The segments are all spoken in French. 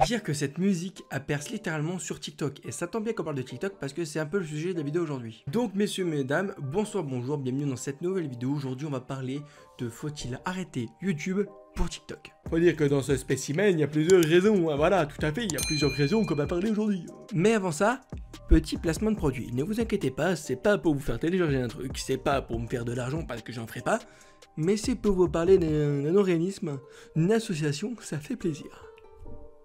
Dire que cette musique a percé littéralement sur TikTok. Et ça tombe bien qu'on parle de TikTok parce que c'est un peu le sujet de la vidéo aujourd'hui. Donc messieurs, mesdames, bonsoir, bonjour, bienvenue dans cette nouvelle vidéo. Aujourd'hui on va parler de faut-il arrêter YouTube pour TikTok. Faut dire que dans ce spécimen, il y a plusieurs raisons, hein, voilà, tout à fait, il y a plusieurs raisons qu'on va parler aujourd'hui. Mais avant ça, petit placement de produit. Ne vous inquiétez pas, c'est pas pour vous faire télécharger un truc, c'est pas pour me faire de l'argent parce que j'en ferai pas, mais c'est pour vous parler d'un organisme, d'une association, ça fait plaisir.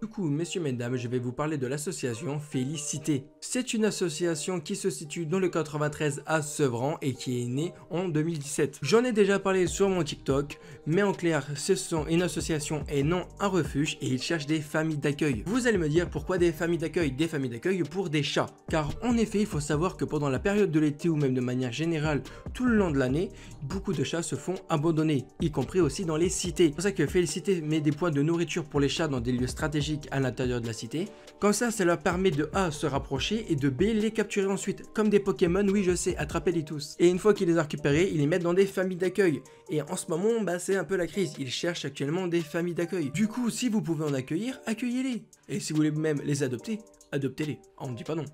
Du coup, messieurs, mesdames, je vais vous parler de l'association Félicité. C'est une association qui se situe dans le 93 à Sevran et qui est née en 2017. J'en ai déjà parlé sur mon TikTok, mais en clair, ce sont une association et non un refuge et ils cherchent des familles d'accueil. Vous allez me dire pourquoi des familles d'accueil? Des familles d'accueil pour des chats. Car en effet, il faut savoir que pendant la période de l'été ou même de manière générale, tout le long de l'année, beaucoup de chats se font abandonner, y compris aussi dans les cités. C'est pour ça que Félicité met des points de nourriture pour les chats dans des lieux stratégiques à l'intérieur de la cité. Comme ça leur permet de A, se rapprocher et de B, les capturer ensuite. Comme des Pokémon, oui je sais, attrapez-les tous. Et une fois qu'ils les ont récupérés, ils les mettent dans des familles d'accueil. Et en ce moment, c'est un peu la crise. Ils cherchent actuellement des familles d'accueil. Du coup, si vous pouvez en accueillir, accueillez-les. Et si vous voulez même les adopter, adoptez-les. On ne dit pas non.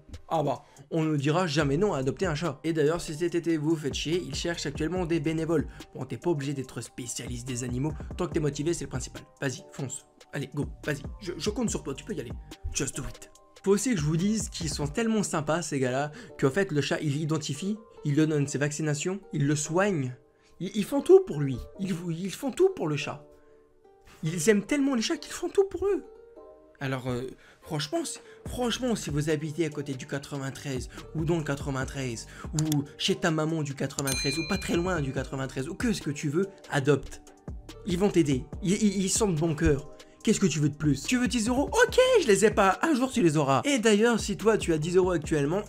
On ne dira jamais non à adopter un chat. Et d'ailleurs, si cet été vous faites chier, ils cherchent actuellement des bénévoles. Bon, t'es pas obligé d'être spécialiste des animaux. Tant que t'es motivé, c'est le principal. Vas-y, fonce. Allez, go, vas-y. Je compte sur toi, tu peux y aller. Just do it. Faut aussi que je vous dise qu'ils sont tellement sympas, ces gars-là, qu'en fait, le chat, il l'identifie, il lui donne ses vaccinations, il le soigne. Ils font tout pour lui. Ils font tout pour le chat. Ils aiment tellement les chats qu'ils font tout pour eux. Alors, franchement, si vous habitez à côté du 93, ou dans le 93, ou chez ta maman du 93, ou pas très loin du 93, ou que ce que tu veux, adopte. Ils vont t'aider. Ils sont de bon cœur. Qu'est-ce que tu veux de plus? Tu veux 10 €? Ok, je les ai pas. Un jour, tu les auras. Et d'ailleurs, si toi, tu as 10 € actuellement,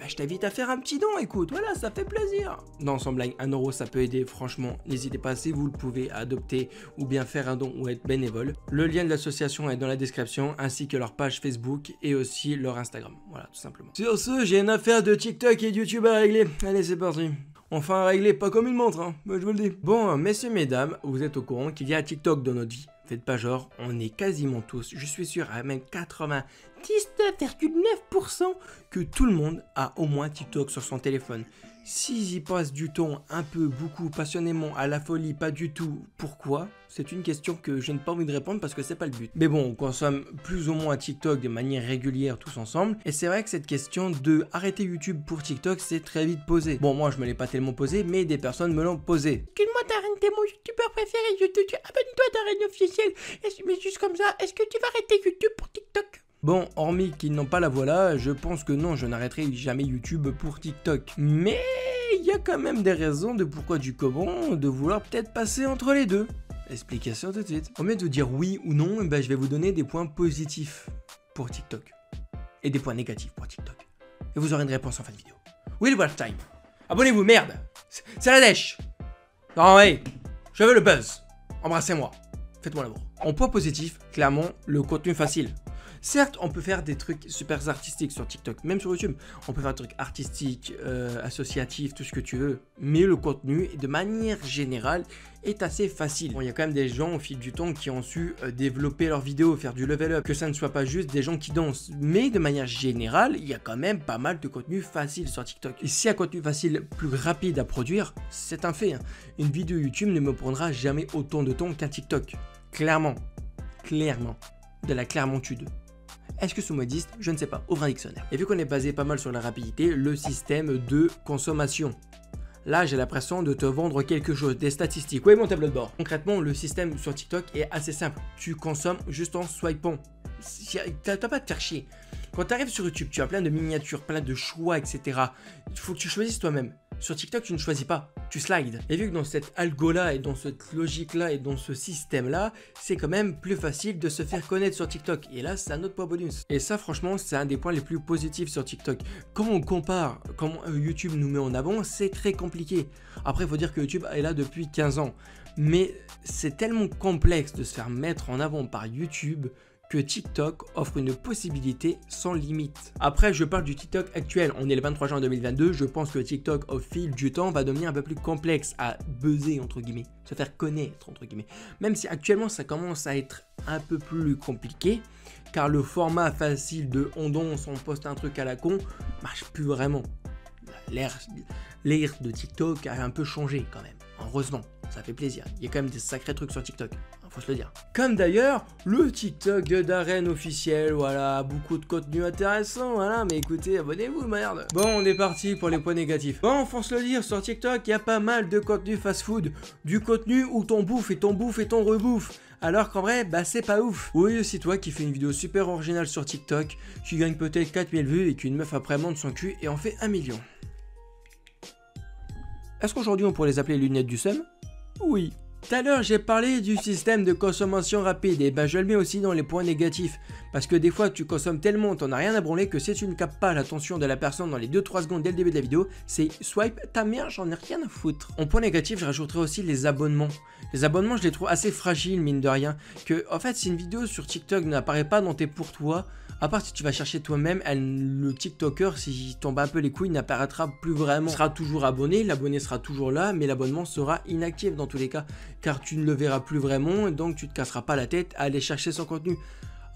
je t'invite à faire un petit don, écoute. Voilà, ça fait plaisir. Non, sans blague, 1 €, ça peut aider. Franchement, n'hésitez pas, si vous le pouvez, à adopter ou bien faire un don ou être bénévole. Le lien de l'association est dans la description, ainsi que leur page Facebook et aussi leur Instagram. Voilà, tout simplement. Sur ce, j'ai une affaire de TikTok et de YouTube à régler. Allez, c'est parti. Enfin réglé, pas comme une montre, hein, je vous le dis. Bon, messieurs, mesdames, vous êtes au courant qu'il y a TikTok dans notre vie. Faites pas genre, on est quasiment tous, je suis sûr, à même 99,9% que tout le monde a au moins TikTok sur son téléphone. S'ils y passent du temps un peu, beaucoup, passionnément, à la folie, pas du tout, pourquoi? C'est une question que je n'ai pas envie de répondre parce que c'est pas le but. Mais bon, on consomme plus ou moins TikTok de manière régulière tous ensemble. Et c'est vrai que cette question de arrêter YouTube pour TikTok, c'est très vite posée. Bon, moi je me l'ai pas tellement posé, mais des personnes me l'ont posé. Excuse-moi, Darren, t'es mon youtubeur préféré, abonne-toi à Darren officiel. Mais juste comme ça, est-ce que tu vas arrêter YouTube pour TikTok? Bon, hormis qu'ils n'ont pas la voix là, je pense que non, je n'arrêterai jamais YouTube pour TikTok. Mais il y a quand même des raisons de pourquoi du comment, de vouloir peut-être passer entre les deux. Explication tout de suite. Au lieu de dire oui ou non, je vais vous donner des points positifs pour TikTok. Et des points négatifs pour TikTok. Et vous aurez une réponse en fin de vidéo. Will Watch Time. Abonnez-vous, merde. C'est la dèche. Non, ouais. Je veux le buzz. Embrassez-moi. Faites-moi l'amour. En point positif, clairement, le contenu facile. Certes, on peut faire des trucs super artistiques sur TikTok, même sur YouTube. On peut faire des trucs artistiques, associatifs, tout ce que tu veux. Mais le contenu, de manière générale, est assez facile. Bon, il y a quand même des gens au fil du temps qui ont su développer leurs vidéos, faire du level up, que ça ne soit pas juste des gens qui dansent. Mais de manière générale, il y a quand même pas mal de contenu facile sur TikTok. Et si un contenu facile plus rapide à produire, c'est un fait. Hein. Une vidéo YouTube ne me prendra jamais autant de temps qu'un TikTok. Clairement. De la clairmontude. Est-ce que ce mot existe? Je ne sais pas, ouvre un dictionnaire. Et vu qu'on est basé pas mal sur la rapidité, le système de consommation. Là, j'ai l'impression de te vendre quelque chose, des statistiques. Oui, mon tableau de bord. Concrètement, le système sur TikTok est assez simple. Tu consommes juste en swipant. T'as pas à te faire chier. Quand tu arrives sur YouTube, tu as plein de miniatures, plein de choix, etc. Il faut que tu choisisses toi-même. Sur TikTok, tu ne choisis pas, tu slides. Et vu que dans cette algo-là et dans cette logique-là et dans ce système-là, c'est quand même plus facile de se faire connaître sur TikTok. Et là, c'est un autre point bonus. Et ça, franchement, c'est un des points les plus positifs sur TikTok. Quand on compare comment YouTube nous met en avant, c'est très compliqué. Après, il faut dire que YouTube est là depuis 15 ans. Mais c'est tellement complexe de se faire mettre en avant par YouTube que TikTok offre une possibilité sans limite. Après, je parle du TikTok actuel. On est le 23 juin 2022. Je pense que TikTok, au fil du temps, va devenir un peu plus complexe à buzzer, entre guillemets, se faire connaître, entre guillemets. Même si actuellement, ça commence à être un peu plus compliqué, car le format facile de on poste un truc à la con marche plus vraiment. L'ère de TikTok a un peu changé quand même, heureusement, ça fait plaisir. Il y a quand même des sacrés trucs sur TikTok, faut se le dire. Comme d'ailleurs le TikTok de Darren officiel, voilà, beaucoup de contenu intéressant, voilà, mais écoutez, abonnez-vous, merde. Bon, on est parti pour les points négatifs. Bon, faut se le dire, sur TikTok, il y a pas mal de contenu fast-food, du contenu où ton bouffe et ton rebouffe. Alors qu'en vrai, bah c'est pas ouf. Oui, c'est toi qui fais une vidéo super originale sur TikTok, qui gagne peut-être 4000 vues et qu'une meuf après monte son cul et en fait 1 million. Est-ce qu'aujourd'hui on pourrait les appeler lunettes du seum? Oui. Tout à l'heure j'ai parlé du système de consommation rapide et ben je le mets aussi dans les points négatifs parce que des fois tu consommes tellement, t'en as rien à branler que si tu ne captes pas l'attention de la personne dans les 2-3 secondes dès le début de la vidéo, c'est swipe ta mère, j'en ai rien à foutre. En point négatif je rajouterai aussi les abonnements. Les abonnements je les trouve assez fragiles mine de rien, que en fait si une vidéo sur TikTok n'apparaît pas dans tes pour toi, à part si tu vas chercher toi-même, le TikToker, s'il tombe un peu les couilles, n'apparaîtra plus vraiment. Il sera toujours abonné, l'abonné sera toujours là, mais l'abonnement sera inactif dans tous les cas, car tu ne le verras plus vraiment, et donc tu te casseras pas la tête à aller chercher son contenu.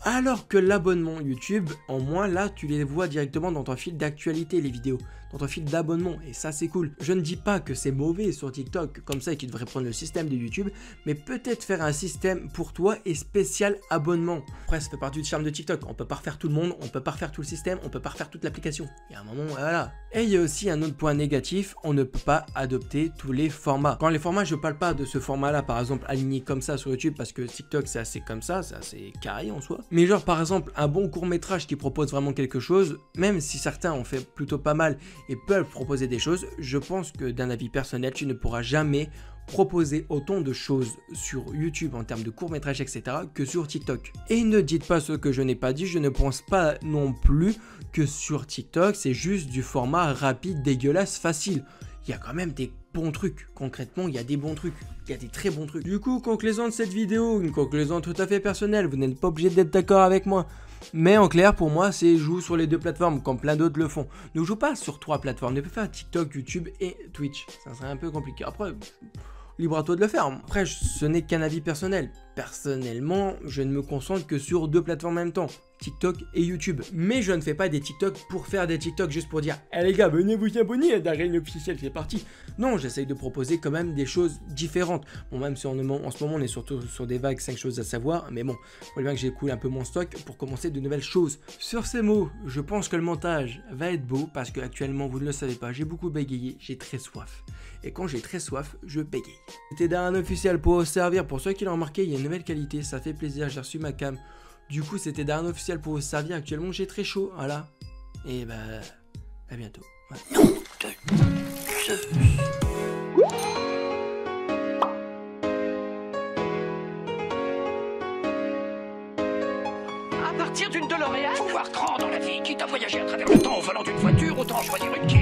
Alors que l'abonnement YouTube, en moins là, tu les vois directement dans ton fil d'actualité, les vidéos, dans ton fil d'abonnement, et ça c'est cool. Je ne dis pas que c'est mauvais sur TikTok, comme ça, et qu'ils devraient prendre le système de YouTube, mais peut-être faire un système pour toi et spécial abonnement. Après, ça fait partie du charme de TikTok, on peut pas refaire tout le monde, on peut pas refaire tout le système, on peut pas refaire toute l'application. Il y a un moment, voilà. Et il y a aussi un autre point négatif, on ne peut pas adopter tous les formats. Quand les formats, je parle pas de ce format-là, par exemple, aligné comme ça sur YouTube, parce que TikTok c'est assez comme ça, c'est assez carré en soi. Mais genre par exemple un bon court-métrage qui propose vraiment quelque chose, même si certains en fait plutôt pas mal et peuvent proposer des choses, je pense que d'un avis personnel, tu ne pourras jamais proposer autant de choses sur YouTube en termes de court-métrage, etc. que sur TikTok. Et ne dites pas ce que je n'ai pas dit, je ne pense pas non plus que sur TikTok, c'est juste du format rapide, dégueulasse, facile. Il y a quand même des bons trucs, concrètement il y a des bons trucs, il y a des très bons trucs. Du coup, conclusion de cette vidéo, une conclusion tout à fait personnelle, vous n'êtes pas obligé d'être d'accord avec moi. Mais en clair, pour moi, c'est joue sur les deux plateformes, comme plein d'autres le font. Ne joue pas sur 3 plateformes, ne peut faire TikTok, YouTube et Twitch, ça serait un peu compliqué. Après, libre à toi de le faire. Après, ce n'est qu'un avis personnel. Personnellement, je ne me concentre que sur 2 plateformes en même temps, TikTok et YouTube. Mais je ne fais pas des TikTok pour faire des TikTok juste pour dire « Eh les gars, venez vous abonner à Darren officiel, c'est parti !» Non, j'essaye de proposer quand même des choses différentes. Bon, même si en ce moment, on est surtout sur des vagues 5 choses à savoir, mais bon, il faut bien que j'écoule un peu mon stock pour commencer de nouvelles choses. Sur ces mots, je pense que le montage va être beau parce que actuellement, vous ne le savez pas, j'ai beaucoup bégayé, j'ai très soif. Et quand j'ai très soif, je bégaye. C'était Darren officiel pour vous servir. Pour ceux qui l'ont remarqué, il y a une nouvelle qualité, ça fait plaisir, j'ai reçu ma cam. Du coup, c'était Darren officiel pour vous servir. Actuellement, j'ai très chaud, voilà. Et bah, à bientôt. Voilà. Non de Zeus. À partir d'une DeLorean, pouvoir grand dans la vie, quitte à voyager à travers le temps au volant d'une voiture, autant choisir une qui